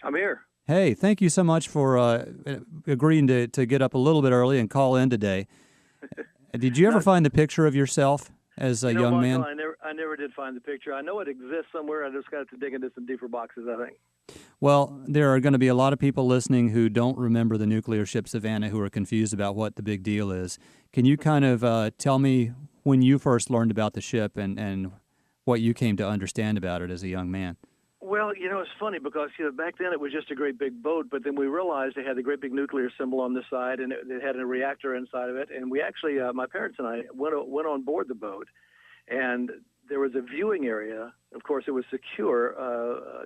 I'm here. Hey, thank you so much for agreeing to get up a little bit early and call in today. Did you ever find the picture of yourself as a young man? I never did find the picture. I know it exists somewhere. I just got to dig into some deeper boxes, I think. Well, there are going to be a lot of people listening who don't remember the nuclear ship Savannah, who are confused about what the big deal is. Can you kind of tell me when you first learned about the ship and what you came to understand about it as a young man? Well, it's funny because back then it was just a great big boat, but then we realized it had the great big nuclear symbol on the side, and it had a reactor inside of it. And we actually, my parents and I went on board the boat, and there was a viewing area. Of course, it was secure,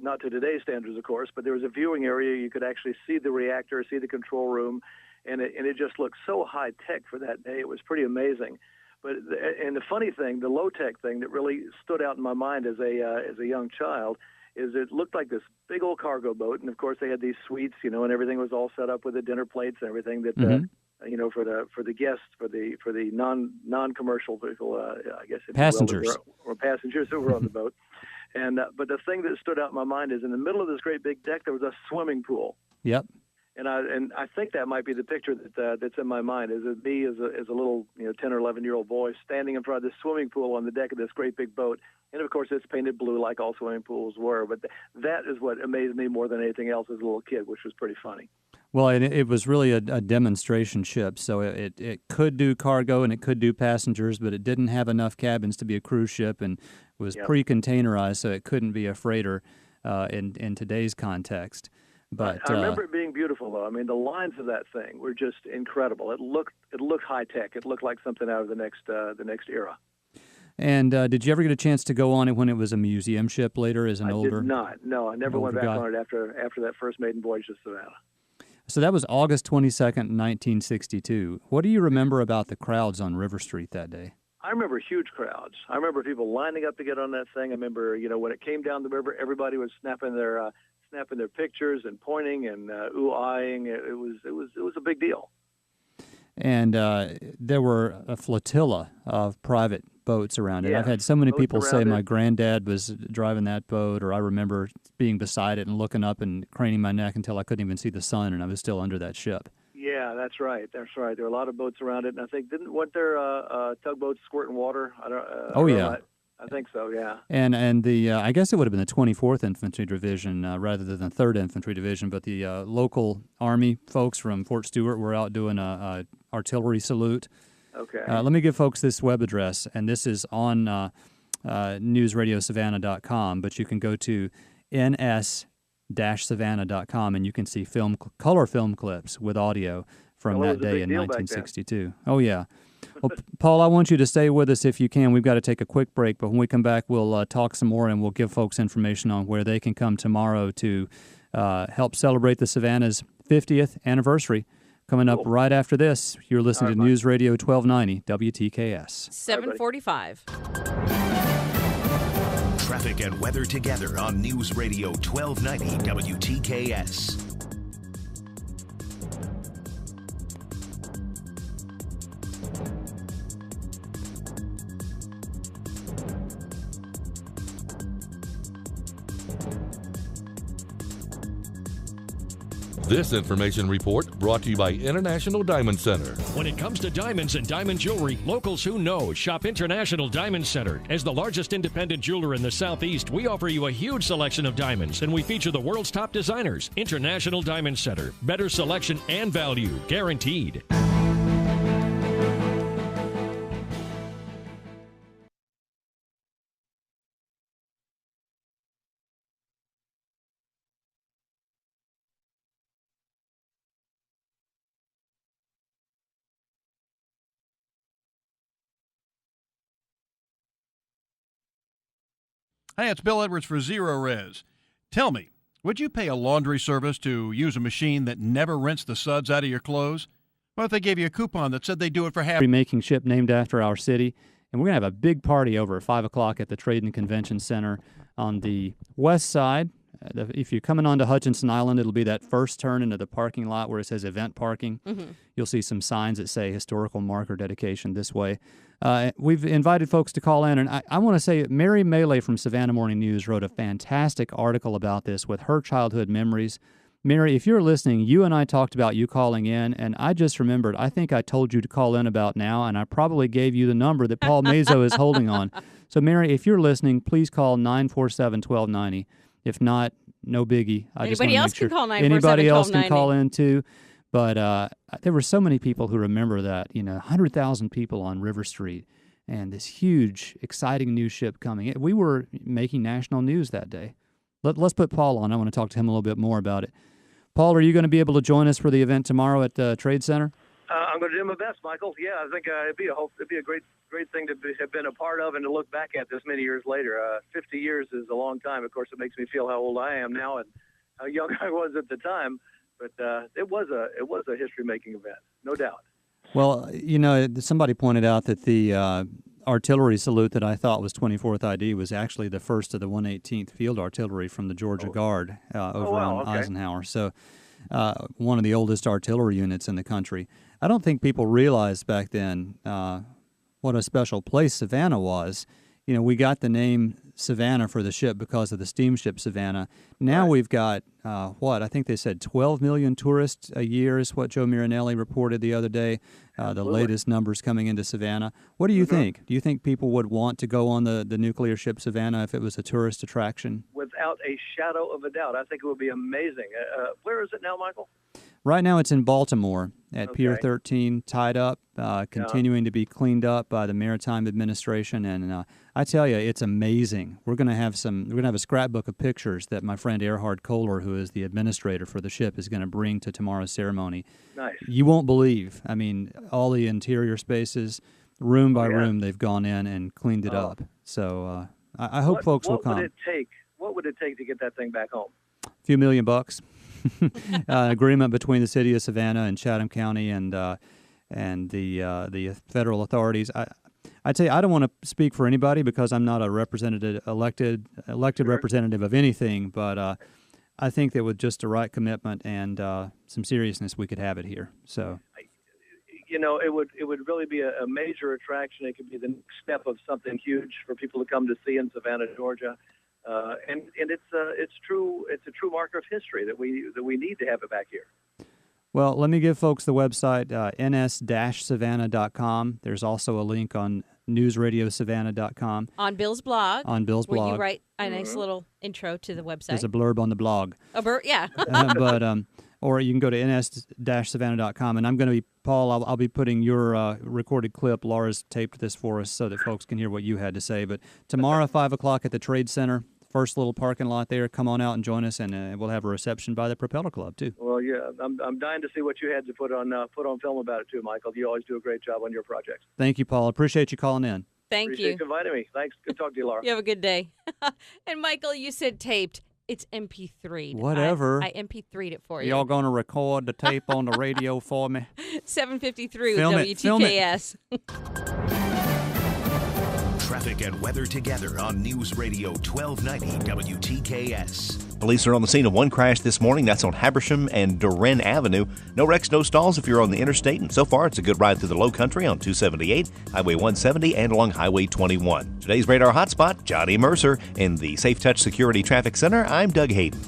not to today's standards, of course, but there was a viewing area. You could actually see the reactor, see the control room, and it just looked so high tech for that day. It was pretty amazing. And the funny thing, the low tech thing that really stood out in my mind as a young child, is it looked like this big old cargo boat, and of course they had these suites, and everything was all set up with the dinner plates and everything that, for the guests, for the non-commercial vehicle, I guess, passengers or passengers who were on the boat. And but the thing that stood out in my mind is in the middle of this great big deck there was a swimming pool. Yep. And I think that might be the picture that's in my mind. Is it me as a little 10 or 11-year-old boy standing in front of this swimming pool on the deck of this great big boat, and of course it's painted blue like all swimming pools were. But that is what amazed me more than anything else as a little kid, which was pretty funny. Well, it was really a demonstration ship, so it could do cargo and it could do passengers, but it didn't have enough cabins to be a cruise ship, and was pre-containerized, so it couldn't be a freighter in today's context. But I remember it being beautiful, though. I mean, the lines of that thing were just incredible. It looked high tech. It looked like something out of the next era. And did you ever get a chance to go on it when it was a museum ship later as an older? I did not. No, I never went back on it after that first maiden voyage to Savannah. So that was August 22nd, 1962. What do you remember about the crowds on River Street that day? I remember huge crowds. I remember people lining up to get on that thing. I remember, when it came down the river, everybody was snapping their pictures and pointing and ooh-eyeing. It was a big deal. And there were a flotilla of private boats around it. Yeah, I've had so many people say my it. granddad was driving that boat, or I remember being beside it and looking up and craning my neck until I couldn't even see the sun, and I was still under that ship. Yeah, that's right. There were a lot of boats around it, and I think weren't there tugboats squirting water? I think so, yeah. And the I guess it would have been the 24th Infantry Division rather than the 3rd Infantry Division, but the local Army folks from Fort Stewart were out doing a artillery salute. Okay. Let me give folks this web address, and this is on newsradiosavannah.com, but you can go to ns-savannah.com, and you can see color film clips with audio from that day in 1962. Oh, yeah. Well, Paul, I want you to stay with us if you can. We've got to take a quick break, but when we come back, we'll talk some more, and we'll give folks information on where they can come tomorrow to help celebrate the Savannah's 50th anniversary. Coming up right after this, you're listening to News Radio 1290 WTKS. 7:45. Traffic and weather together on News Radio 1290 WTKS. This information report brought to you by International Diamond Center. When it comes to diamonds and diamond jewelry, locals who know shop International Diamond Center. As the largest independent jeweler in the Southeast, we offer you a huge selection of diamonds, and we feature the world's top designers. International Diamond Center. Better selection and value, guaranteed. Hey, it's Bill Edwards for Zero Res. Tell me, would you pay a laundry service to use a machine that never rinsed the suds out of your clothes? What if they gave you a coupon that said they'd do it for half? Remaking ship named after our city, and we're going to have a big party over at 5 o'clock at the Trade and Convention Center on the west side if you're coming onto Hutchinson Island, it'll be that first turn into the parking lot where it says event parking. Mm-hmm. You'll see some signs that say historical marker dedication this way. We've invited folks to call in, and I want to say Mary Melee from Savannah Morning News wrote a fantastic article about this with her childhood memories. Mary, if you're listening, you and I talked about you calling in, and I just remembered, I think I told you to call in about now, and I probably gave you the number that Paul Mazo is holding on. So, Mary, if you're listening, please call 947-1290. If not, no biggie. Anybody else can call 947-1290. Anybody else can call in, too. But there were so many people who remember that, 100,000 people on River Street, and this huge, exciting new ship coming. We were making national news that day. Let's put Paul on. I want to talk to him a little bit more about it. Paul, are you going to be able to join us for the event tomorrow at the Trade Center? I'm going to do my best, Michael. Yeah, I think it'd be a great thing to have been a part of and to look back at this many years later. 50 years is a long time. Of course, it makes me feel how old I am now and how young I was at the time. But it was a history-making event, no doubt. Well, somebody pointed out that the artillery salute that I thought was 24th ID was actually the first of the 118th Field Artillery from the Georgia Guard over on Eisenhower. So one of the oldest artillery units in the country. I don't think people realized back then what a special place Savannah was. We got the name Savannah for the ship because of the steamship Savannah. Now we've got, I think they said 12 million tourists a year is what Joe Mirinelli reported the other day, the latest numbers coming into Savannah. What do you think? Do you think people would want to go on the nuclear ship Savannah if it was a tourist attraction? Without a shadow of a doubt. I think it would be amazing. Where is it now, Michael? Right now it's in Baltimore at Pier 13, tied up, continuing to be cleaned up by the Maritime Administration. And I tell you, it's amazing. We're going to have a scrapbook of pictures that my friend Erhard Kohler, who is the administrator for the ship, is going to bring to tomorrow's ceremony. Nice. You won't believe. I mean, all the interior spaces, room by room, they've gone in and cleaned it up. So I hope folks will come. What would it take to get that thing back home? A few $million. Agreement between the city of Savannah and Chatham County and the federal authorities. I'd say I don't want to speak for anybody because I'm not a elected representative of anything, but I think that with just the right commitment and some seriousness, we could have it here. So, it would really be a major attraction. It could be the next step of something huge for people to come to see in Savannah, Georgia. And it's true. It's a true marker of history that we need to have it back here. Well, let me give folks the website ns-savannah.com. There's also a link on newsradiosavannah.com. On Bill's blog. Where you write a nice little intro to the website. There's a blurb on the blog. Yeah. Or you can go to ns-savannah.com, and I'm going to be, Paul, I'll be putting your recorded clip. Laura's taped this for us so that folks can hear what you had to say. But tomorrow, 5 o'clock at the Trade Center, first little parking lot there. Come on out and join us, and we'll have a reception by the Propeller Club, too. Well, yeah, I'm dying to see what you had to put on film about it, too, Michael. You always do a great job on your projects. Thank you, Paul. Appreciate you calling in. Appreciate you inviting me. Thanks. Good talking to you, Laura. You have a good day. And, Michael, you said taped. It's MP3'd. Whatever. I MP3'd it for you. Y'all going to record the tape on the radio for me? 7:53 with WTKS. Traffic and weather together on News Radio 1290 WTKS. Police are on the scene of one crash this morning. That's on Habersham and Duren Avenue. No wrecks, no stalls if you're on the interstate. And so far, it's a good ride through the low country on 278, Highway 170, and along Highway 21. Today's radar hotspot, Johnny Mercer. In the Safe Touch Security Traffic Center, I'm Doug Hayden.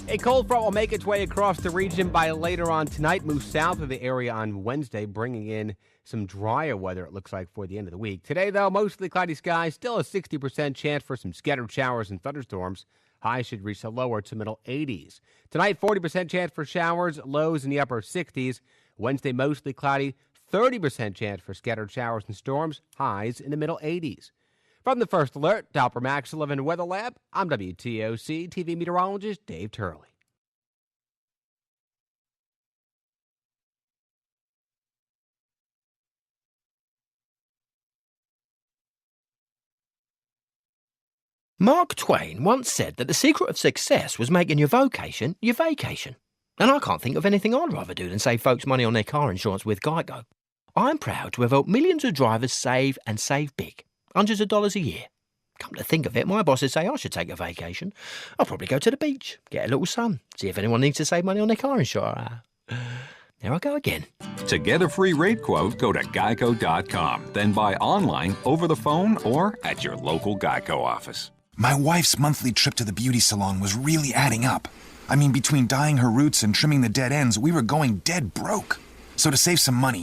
A cold front will make its way across the region by later on tonight, move south of the area on Wednesday, bringing in some drier weather, it looks like, for the end of the week. Today, though, mostly cloudy skies, still a 60% chance for some scattered showers and thunderstorms. Highs should reach the lower to middle 80s. Tonight, 40% chance for showers, lows in the upper 60s. Wednesday, mostly cloudy, 30% chance for scattered showers and storms, highs in the middle 80s. From the First Alert, Doppler Max 11 Weather Lab, I'm WTOC TV meteorologist Dave Turley. Mark Twain once said that the secret of success was making your vocation your vacation. And I can't think of anything I'd rather do than save folks money on their car insurance with Geico. I'm proud to have helped millions of drivers save and save big, hundreds of dollars a year. Come to think of it, my bosses say I should take a vacation. I'll probably go to the beach, get a little sun, see if anyone needs to save money on their car insurance. There I go again. To get a free rate quote, go to geico.com, then buy online, over the phone, or at your local Geico office. My wife's monthly trip to the beauty salon was really adding up. I mean, between dyeing her roots and trimming the dead ends, we were going dead broke. So to save some money,